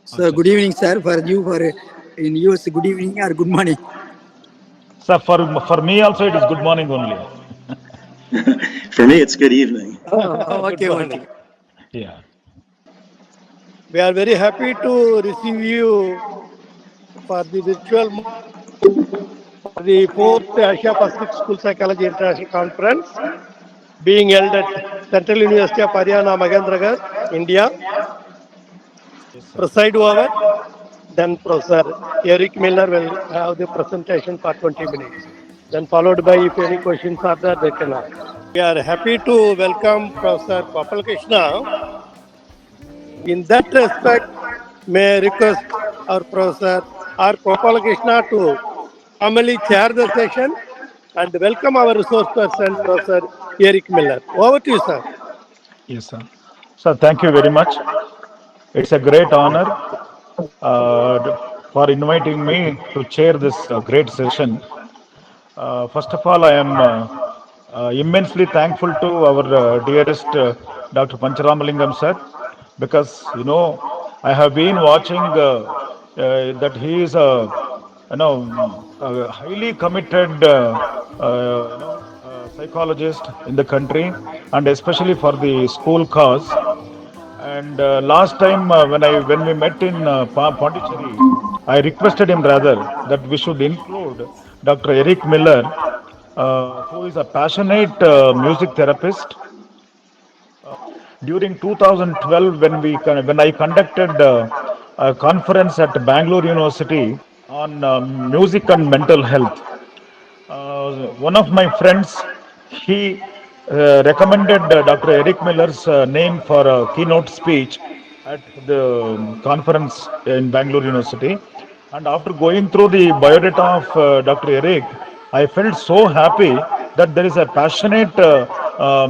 So good evening, sir. For you, for in US, good evening or good morning. So for me also it is good morning only. For me, it's good evening. Oh, Good okay, morning. okay. Yeah. We are very happy to receive you for the virtual for the fourth Asia Pacific School Psychology International Conference being held at Central University of Haryana, Mahendragarh, India. Yes, sir. Preside over, then Professor Eric Miller will have the presentation for 20 minutes. Then followed by if any questions are there, they can ask. We are happy to welcome Professor Gopal Krishna. In that respect, may I request our Professor R. Gopal Krishna to formally chair the session and welcome our resource person, Professor Eric Miller. Over to you, sir. Yes, sir. So thank you very much. It's a great honor for inviting me to chair this great session. First of all, I am immensely thankful to our dearest Dr. Pancharamalingam sir, because I have been watching that he is a highly committed psychologist in the country, and especially for the school cause. And last time when we met in Pondicherry, I requested him rather that we should include Dr. Eric Miller, who is a passionate music therapist. During 2012, when I conducted a conference at Bangalore University on music and mental health, one of my friends, he recommended Dr. Eric Miller's name for a keynote speech at the conference in Bangalore University. And after going through the biodata of Dr. Eric, I felt so happy that there is a passionate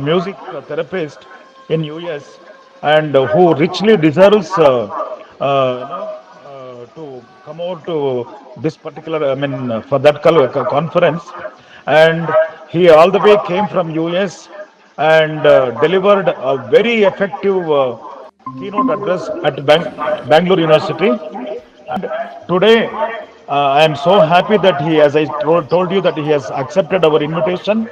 music therapist in US, and who richly deserves to come out to this particular, I mean, for that conference. And he all the way came from US and delivered a very effective keynote address at Bangalore University. And today, I am so happy that he, as I told you, that he has accepted our invitation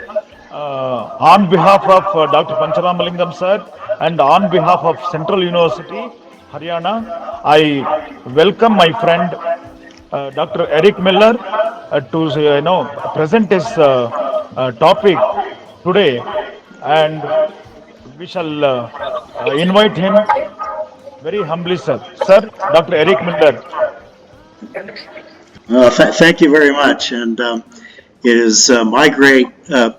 on behalf of Dr. Pancharamalingam sir and on behalf of Central University, Haryana. I welcome my friend Dr. Eric Miller to present his topic today, and we shall invite him very humbly, sir. Sir, Dr. Eric Miller. Thank you very much. And it is my great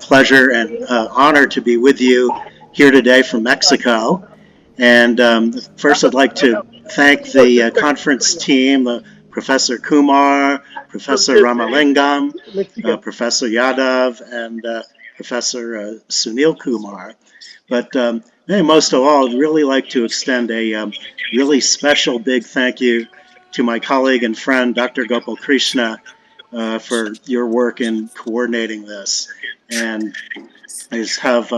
pleasure and honor to be with you here today from Mexico. And first, I'd like to thank the conference team, Professor Kumar, Professor Ramalingam, Professor Yadav, and Professor Sunil Kumar. But most of all, I'd really like to extend a really special big thank you to my colleague and friend, Dr. Gopal Krishna, for your work in coordinating this. And I just have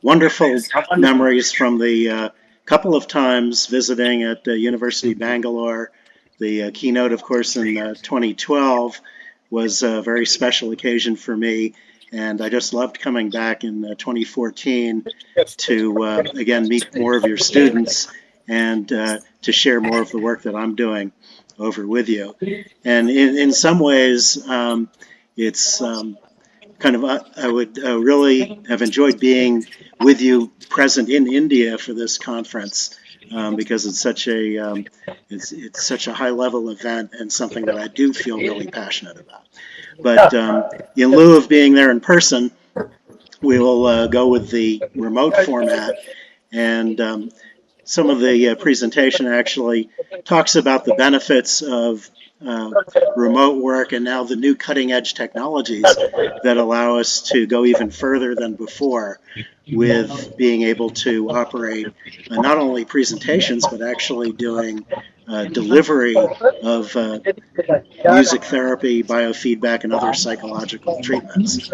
wonderful memories from the couple of times visiting at University Bangalore. The keynote, of course, in 2012 was a very special occasion for me. And I just loved coming back in 2014 to, again, meet more of your students and to share more of the work that I'm doing over with you. And in some ways, it's kind of, I would really have enjoyed being with you present in India for this conference, because it's such a it's such a high level event and something that I do feel really passionate about. But in lieu of being there in person, we will go with the remote format. And some of the presentation actually talks about the benefits of remote work and now the new cutting edge technologies that allow us to go even further than before with being able to operate not only presentations but actually doing delivery of music therapy, biofeedback, and other psychological treatments.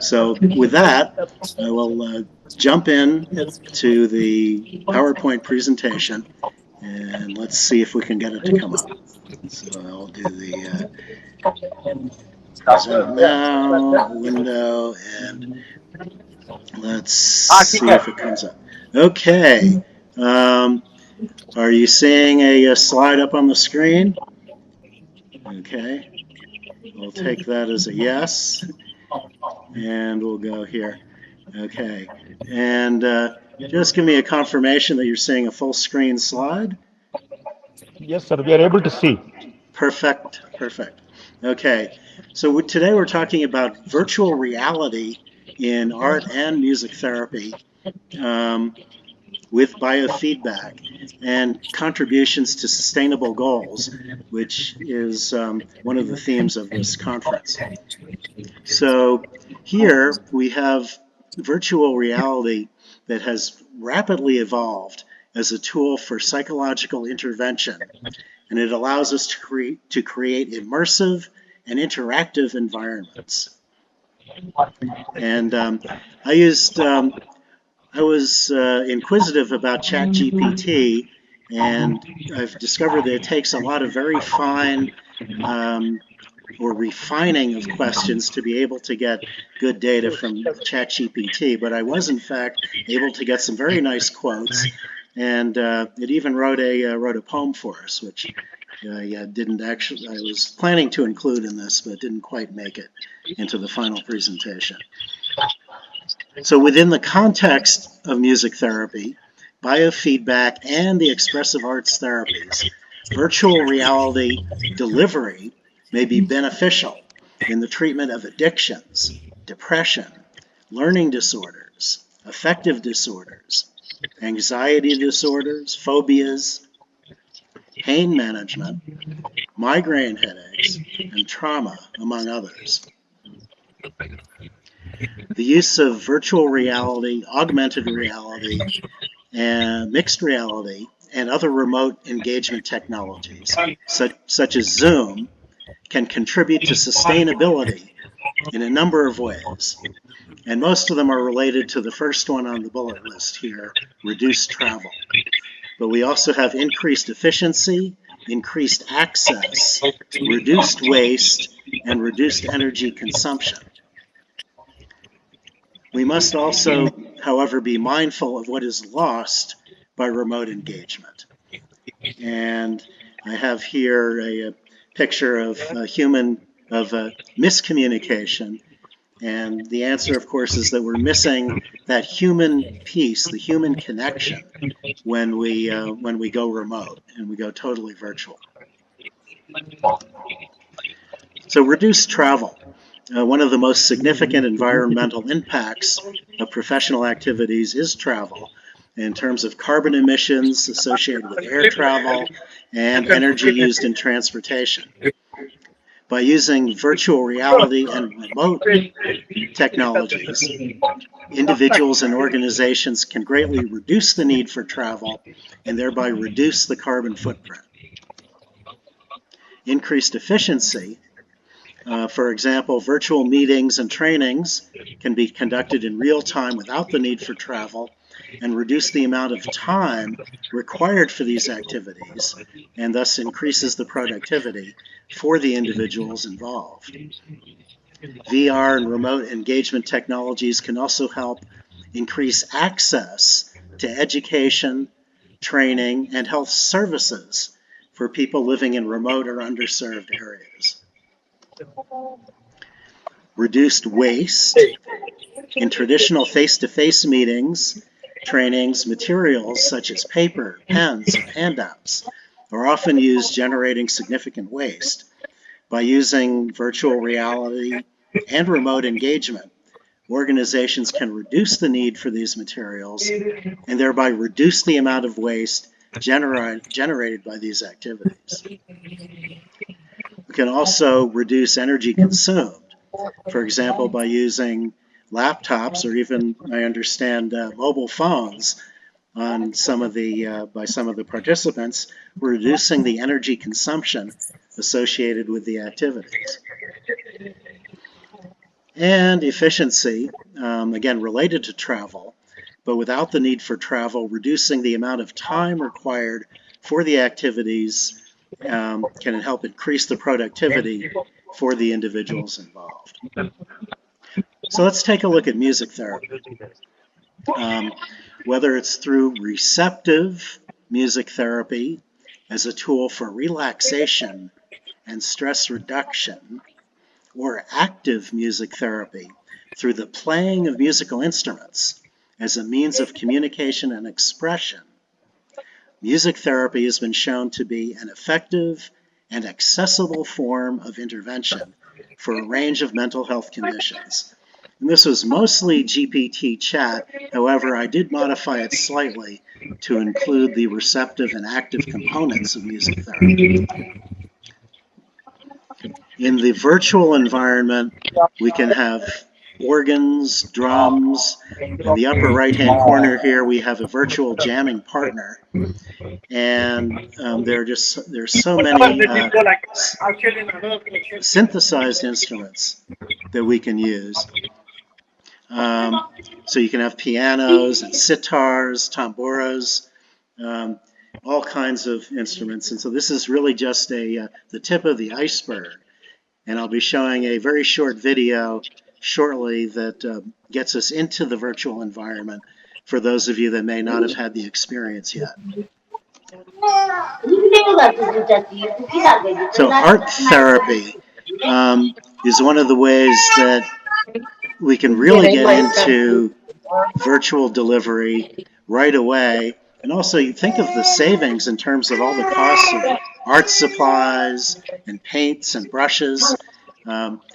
So with that, I will jump in to the PowerPoint presentation, And let's see if we can get it to come up. So I'll do the present now, window, and let's see if it comes up. Okay. Are you seeing a slide up on the screen? Okay. We'll take that as a yes. And we'll go here. Okay. And just give me a confirmation that you're seeing a full screen slide. Yes, sir. We are able to see. Perfect. Perfect. Okay. So today we're talking about virtual reality in art and music therapy with biofeedback and contributions to sustainable goals, which is one of the themes of this conference. So here we have virtual reality that has rapidly evolved as a tool for psychological intervention, and it allows us to create immersive and interactive environments. And I was inquisitive about ChatGPT, and I've discovered that it takes a lot of very fine or refining of questions to be able to get good data from ChatGPT. But I was in fact able to get some very nice quotes, and it even wrote a poem for us, which I didn't actually. I was planning to include in this, but didn't quite make it into the final presentation. So within the context of music therapy, biofeedback, and the expressive arts therapies, virtual reality delivery may be beneficial in the treatment of addictions, depression, learning disorders, affective disorders, anxiety disorders, phobias, pain management, migraine headaches, and trauma, among others. The use of virtual reality, augmented reality, and mixed reality, and other remote engagement technologies, such as Zoom, can contribute to sustainability in a number of ways. And most of them are related to the first one on the bullet list here, reduced travel. But we also have increased efficiency, increased access, reduced waste, and reduced energy consumption. We must also, however, be mindful of what is lost by remote engagement. And I have here a picture of miscommunication. And the answer, of course, is that we're missing that human piece, the human connection, when we go remote and we go totally virtual. So reduced travel. One of the most significant environmental impacts of professional activities is travel in terms of carbon emissions associated with air travel and energy used in transportation. By using virtual reality and remote technologies, individuals and organizations can greatly reduce the need for travel and thereby reduce the carbon footprint. Increased efficiency. For example, virtual meetings and trainings can be conducted in real time without the need for travel and reduce the amount of time required for these activities and thus increases the productivity for the individuals involved. VR and remote engagement technologies can also help increase access to education, training, and health services for people living in remote or underserved areas. Reduced waste. In traditional face-to-face meetings, trainings, materials such as paper, pens, and handouts are often used, generating significant waste. By using virtual reality and remote engagement, organizations can reduce the need for these materials and thereby reduce the amount of waste generated by these activities. We can also reduce energy consumed, for example, by using laptops or even, I understand, mobile phones on by some of the participants, reducing the energy consumption associated with the activities. And efficiency, again, related to travel, but without the need for travel, reducing the amount of time required for the activities can help increase the productivity for the individuals involved. So let's take a look at music therapy. Whether it's through receptive music therapy as a tool for relaxation and stress reduction, or active music therapy through the playing of musical instruments as a means of communication and expression, music therapy has been shown to be an effective and accessible form of intervention for a range of mental health conditions. And this was mostly GPT chat, however, I did modify it slightly to include the receptive and active components of music therapy. In the virtual environment, we can have organs, drums. In the upper right-hand corner here, we have a virtual jamming partner. And there's so many synthesized instruments that we can use. So you can have pianos and sitars, tamboras, all kinds of instruments. And so this is really just the tip of the iceberg. And I'll be showing a very short video shortly that gets us into the virtual environment for those of you that may not have had the experience yet. So art therapy is one of the ways that we can really get into virtual delivery right away. And also you think of the savings in terms of all the costs of art supplies and paints and brushes.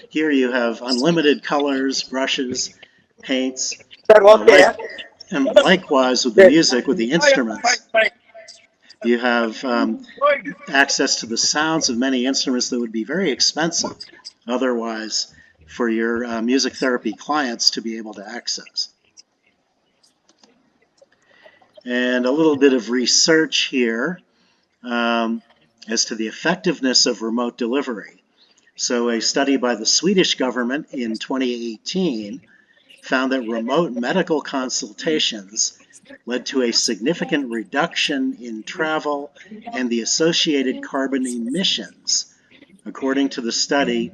Here you have unlimited colors, brushes, paints, and likewise with the music, with the instruments. You have access to the sounds of many instruments that would be very expensive otherwise for your music therapy clients to be able to access. And a little bit of research here as to the effectiveness of remote delivery. So a study by the Swedish government in 2018 found that remote medical consultations led to a significant reduction in travel and the associated carbon emissions. According to the study,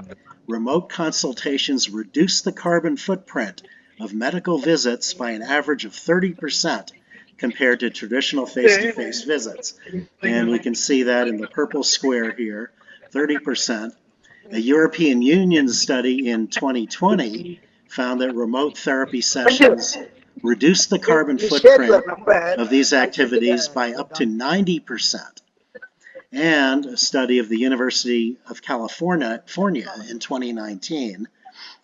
remote consultations reduced the carbon footprint of medical visits by an average of 30% compared to traditional face-to-face visits. And we can see that in the purple square here, 30%. A European Union study in 2020 found that remote therapy sessions reduced the carbon footprint of these activities by up to 90%. And a study of the University of California in 2019,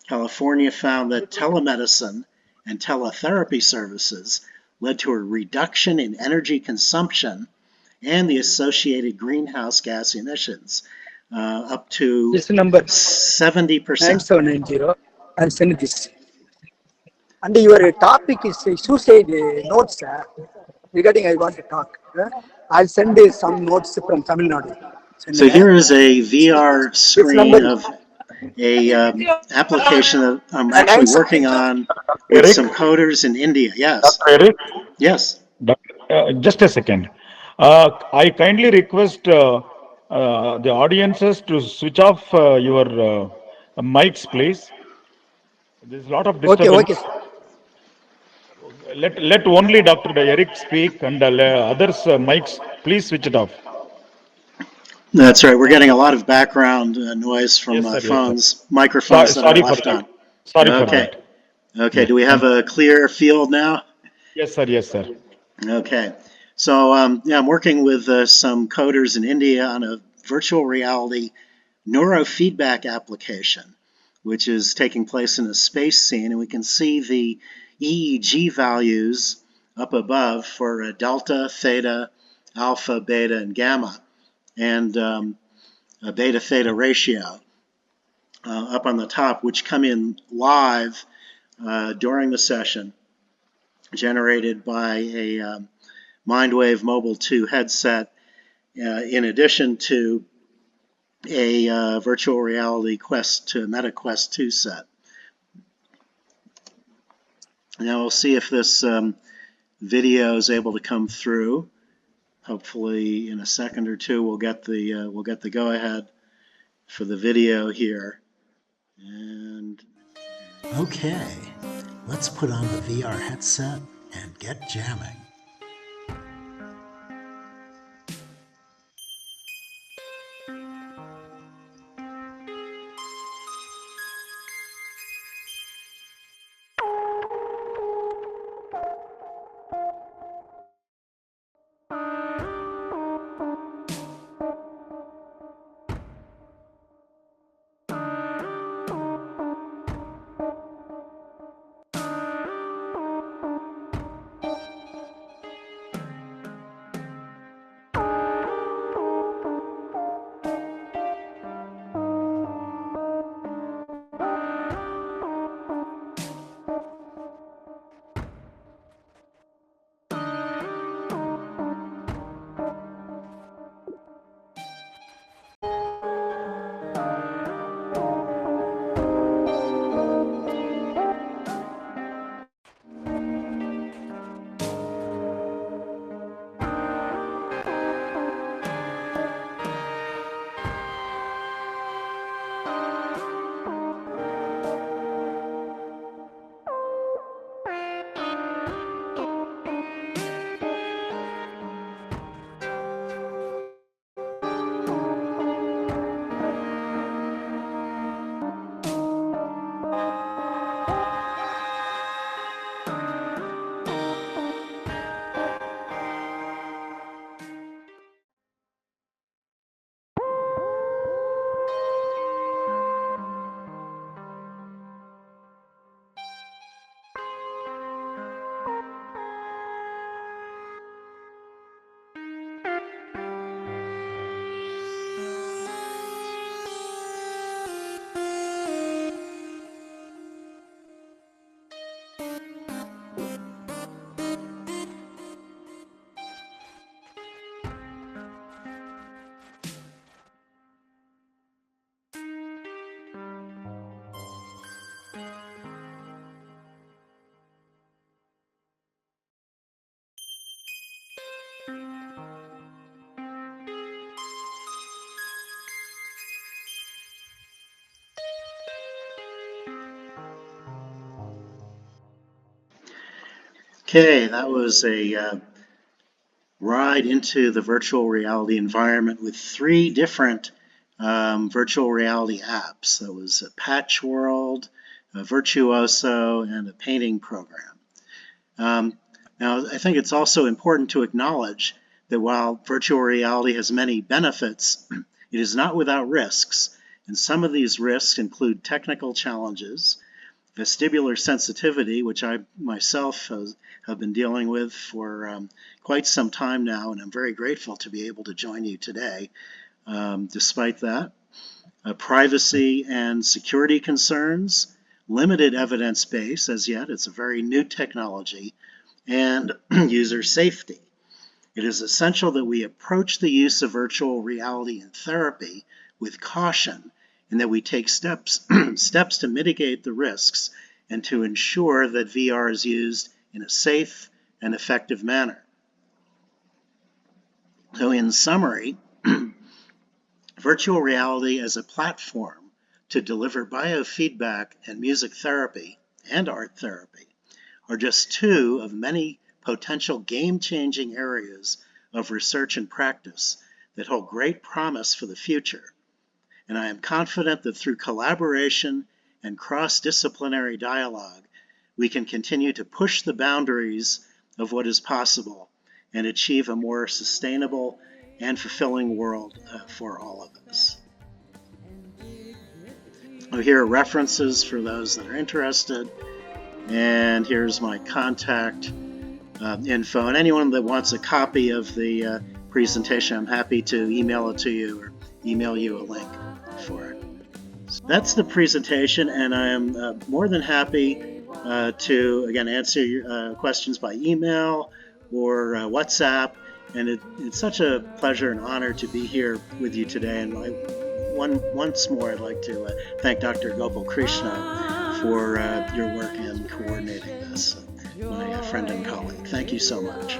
California found that telemedicine and teletherapy services led to a reduction in energy consumption and the associated greenhouse gas emissions up to 70%. 9790. I'll send this. And your topic is suicide notes regarding I want to talk. I'll send some notes from Tamil Nadu. So here is a VR screen of a application that I'm actually working on with Eric? some coders in India. Yes. Eric? Yes. Just a second. I kindly request the audiences to switch off your mics, please. There's a lot of disturbance. Okay. Let only Dr. Eric speak and others' mics, please switch it off. That's right. We're getting a lot of background noise from Yes, sir, phones, microphones that are Sorry for left that. on. Sorry for Okay. that. Okay. Do we have a clear field now? Yes, sir. Yes, sir. Okay. So I'm working with some coders in India on a virtual reality neurofeedback application, which is taking place in a space scene. And we can see the EEG values up above for delta, theta, alpha, beta, and gamma, and a beta-theta ratio up on the top, which come in live during the session, generated by a Mindwave Mobile 2 headset, in addition to a virtual reality Meta Quest 2 set. Now we'll see if this video is able to come through. hopefully in a second or two we'll get the go ahead for the video here. And okay, let's put on the VR headset and get jamming. okay, that was a ride into the virtual reality environment with 3 different virtual reality apps. That was a Patch World, a Virtuoso, and a painting program. Now, I think it's also important to acknowledge that while virtual reality has many benefits, it is not without risks. And some of these risks include technical challenges, vestibular sensitivity, which I myself have been dealing with for quite some time now, and I'm very grateful to be able to join you today. Despite that, privacy and security concerns, limited evidence base as yet, it's a very new technology, and user safety. It is essential that we approach the use of virtual reality in therapy with caution, and that we take steps to mitigate the risks and to ensure that VR is used in a safe and effective manner. So in summary, virtual reality as a platform to deliver biofeedback and music therapy and art therapy are just 2 of many potential game-changing areas of research and practice that hold great promise for the future. And I am confident that through collaboration and cross-disciplinary dialogue, we can continue to push the boundaries of what is possible and achieve a more sustainable and fulfilling world for all of us. Here are references for those that are interested, and here's my contact info. And anyone that wants a copy of the presentation, I'm happy to email it to you or email you a link for it. So that's the presentation, and I am more than happy to, again, answer your questions by email or WhatsApp. And it's such a pleasure and honor to be here with you today. And once more, I'd like to thank Dr. Gopal Krishna for your work in coordinating this, my friend and colleague. Thank you so much.